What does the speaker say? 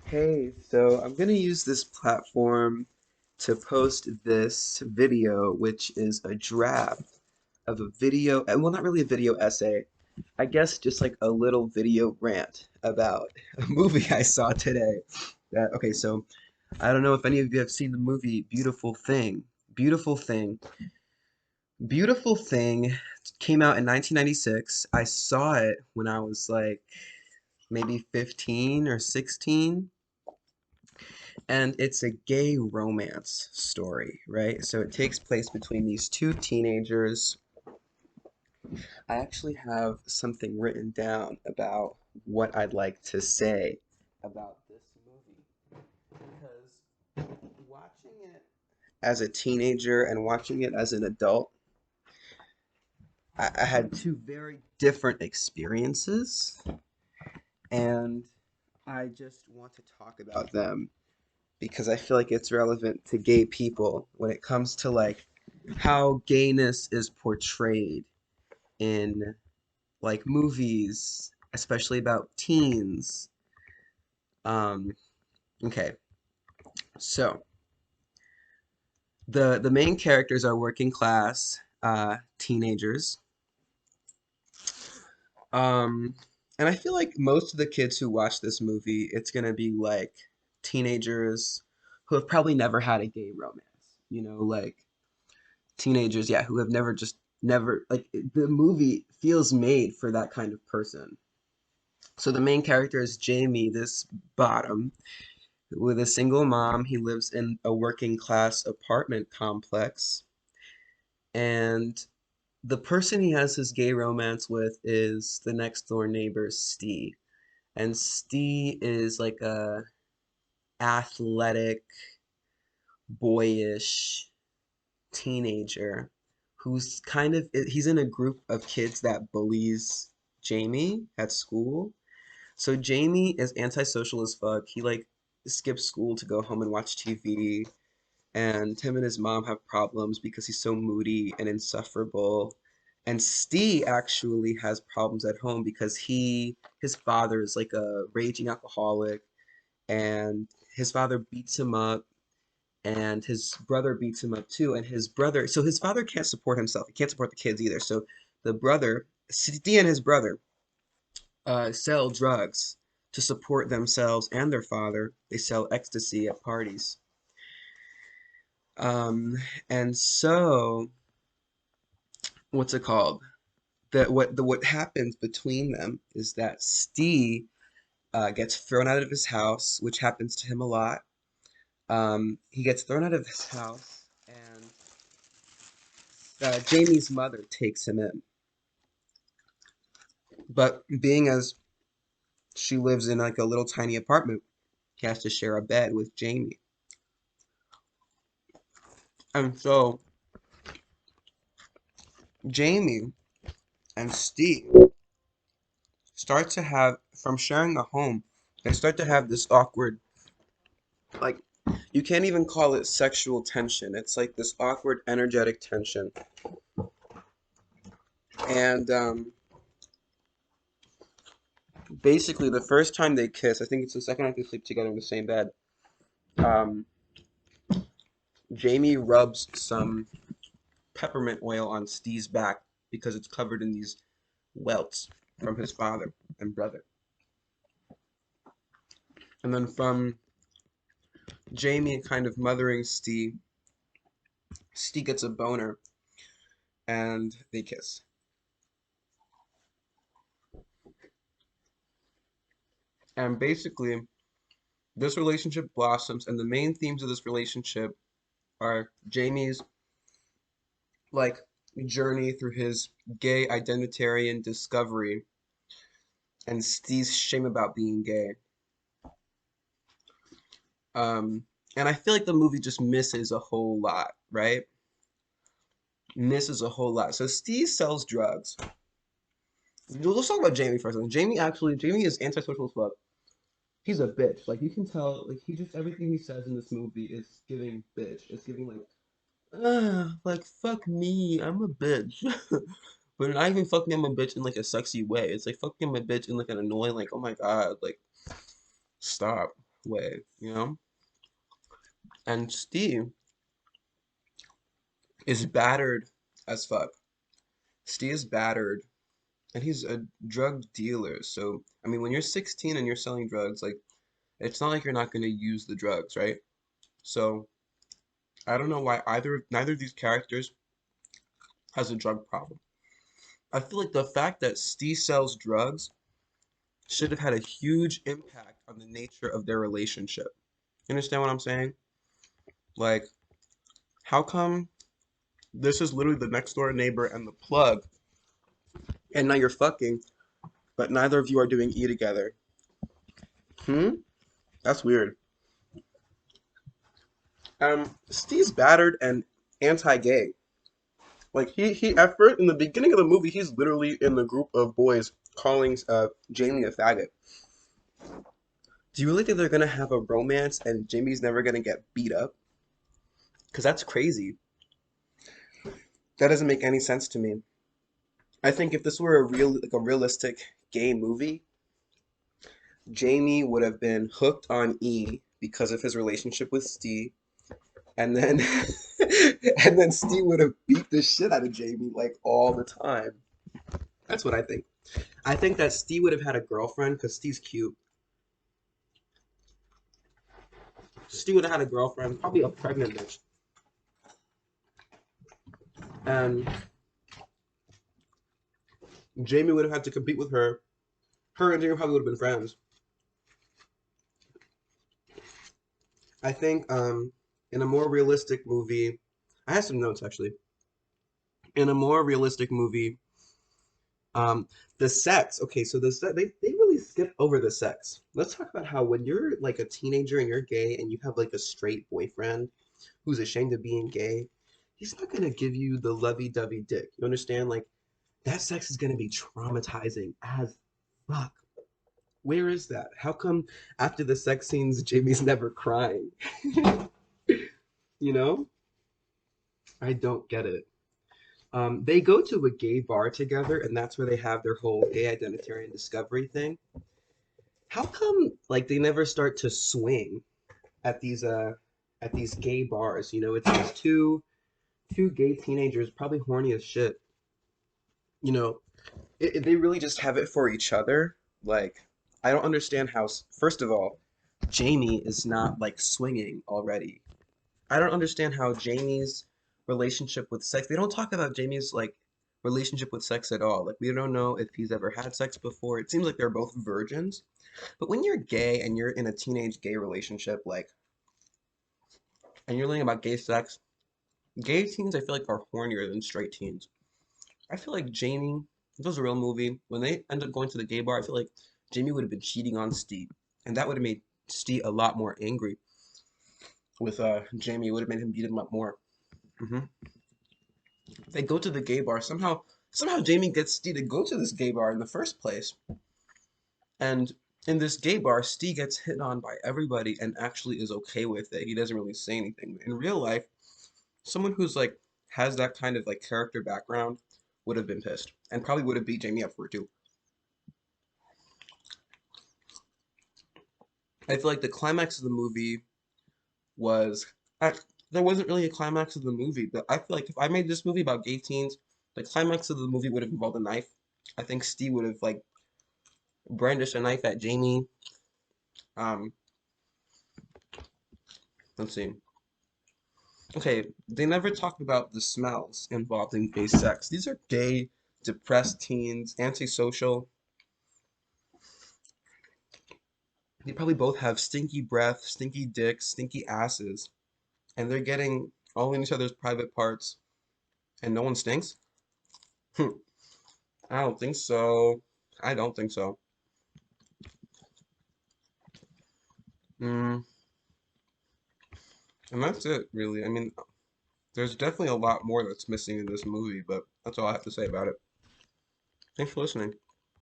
Hey, so I'm gonna use this platform to post this video, which is a draft of a video, well, not really a video essay, I guess just like a little video rant about a movie I saw today. Okay, so I don't know if any of you have seen the movie Beautiful Thing. Beautiful Thing. Beautiful Thing came out in 1996. I saw it when I was like maybe 15 or 16. And it's a gay romance story, right? So it takes place between these two teenagers. I actually have something written down about what I'd like to say about this movie because watching it as a teenager and watching it as an adult, I had two very different experiences, and I just want to talk about them because I feel like it's relevant to gay people when it comes to like how gayness is portrayed in like movies, especially about teens. Um, okay, so the main characters are working class teenagers. Um, and I feel like most of the kids who watch this movie, it's gonna be like teenagers who have probably never had a gay romance. Like teenagers, yeah, who have never like the movie feels made for that kind of person. So the main character is Jamie, this bottom with a single mom. He lives in a working class apartment complex, and the person he has his gay romance with is the next door neighbor, Steve. And Steve is like a athletic, boyish teenager who's kind of he's in a group of kids that bullies Jamie at school. So Jamie is antisocial as fuck. He like skips school to go home and watch TV, and him and his mom have problems because he's so moody and insufferable. And Steve actually has problems at home because his father is like a raging alcoholic, and his father beats him up, and his brother beats him up too. And his father can't support himself. He can't support the kids either. So the brother, Steve and his brother, sell drugs to support themselves and their father. They sell ecstasy at parties. Um, and so, what's it called? What happens between them is that Steve gets thrown out of his house, which happens to him a lot. He gets thrown out of his house, and Jamie's mother takes him in. But being as she lives in like a little tiny apartment, he has to share a bed with Jamie. And so Jamie and Steve start to have, from sharing a home, they start to have this awkward, like, you can't even call it sexual tension. It's like this awkward, energetic tension. And basically, the first time they kiss, I think it's the second night they sleep together in the same bed, um, Jamie rubs some peppermint oil on Steve's back because it's covered in these welts from his father and brother. And then from Jamie kind of mothering Steve, Steve gets a boner and they kiss. And basically, this relationship blossoms, and the main themes of this relationship are Jamie's like journey through his gay identitarian discovery and Steve's shame about being gay. Um, and I feel like the movie just misses a whole lot, right? Misses a whole lot. So Steve sells drugs. Let's talk about Jamie for a second. Jamie is antisocial as fuck. He's a bitch. Like you can tell, like he just everything he says in this movie is giving bitch. It's giving like, like fuck me, I'm a bitch. But not even fuck me, I'm a bitch in like a sexy way. It's like fuck me, I'm a bitch in like an annoying, like oh my god, like stop. way, you know? And Steve is battered as fuck. Steve is battered, and he's a drug dealer. So, I mean, when you're 16 and you're selling drugs, like, it's not like you're not going to use the drugs, right? So, I don't know why neither of these characters has a drug problem. I feel like the fact that Steve sells drugs should have had a huge impact on the nature of their relationship. You understand what I'm saying? Like, how come this is literally the next door neighbor and the plug, and now you're fucking, but neither of you are doing E together? Hmm? That's weird. Steve's battered and anti-gay. Like he at first in the beginning of the movie, he's literally in the group of boys calling Jamie a faggot. Do you really think they're gonna have a romance and Jamie's never gonna get beat up? Because that's crazy. That doesn't make any sense to me. I think if this were a realistic gay movie, Jamie would have been hooked on E because of his relationship with Steve, and then and then Steve would have beat the shit out of Jamie like all the time. That's what I think. I think that Steve would have had a girlfriend because Steve's cute. Steve would have had a girlfriend, probably a pregnant bitch, and Jamie would have had to compete with her. Her and Jamie probably would have been friends. I think in a more realistic movie, I have some notes actually. In a more realistic movie, um, the sex. Okay, so they really skip over the sex. Let's talk about how when you're like a teenager and you're gay and you have like a straight boyfriend who's ashamed of being gay, he's not gonna give you the lovey-dovey dick. You understand? Like that sex is gonna be traumatizing as fuck. Where is that? How come after the sex scenes, Jamie's never crying? You know? I don't get it. They go to a gay bar together, and that's where they have their whole gay identitarian discovery thing. How come like they never start to swing at these gay bars? You know, it's these two gay teenagers, probably horny as shit. You know, they really just have it for each other. Like, I don't understand how. First of all, Jamie is not like swinging already. I don't understand how Jamie's relationship with sex. They don't talk about Jamie's like relationship with sex at all. Like we don't know if he's ever had sex before. It seems like they're both virgins. But when you're gay and you're in a teenage gay relationship, like, and you're learning about gay sex, gay teens I feel like are hornier than straight teens. I feel like Jamie, if it was a real movie, when they end up going to the gay bar, I feel like Jamie would have been cheating on Steve, and that would have made Steve a lot more angry with Jamie. It would have made him beat him up more. Hmm. They go to the gay bar. Somehow Jamie gets Steve to go to this gay bar in the first place. And in this gay bar, Steve gets hit on by everybody and actually is okay with it. He doesn't really say anything. In real life, someone who's like has that kind of like character background would have been pissed and probably would have beat Jamie up for it too. I feel like the climax of the movie was I, there wasn't really a climax of the movie, but I feel like if I made this movie about gay teens, the climax of the movie would have involved a knife. I think Steve would have like brandished a knife at Jamie. Um, let's see. Okay, they never talk about the smells involved in gay sex. These are gay, depressed teens, antisocial. They probably both have stinky breath, stinky dicks, stinky asses, and they're getting all in each other's private parts, and no one stinks? Hmm, I don't think so. I don't think so. Mm, and that's it, really. I mean, there's definitely a lot more that's missing in this movie, but that's all I have to say about it. Thanks for listening.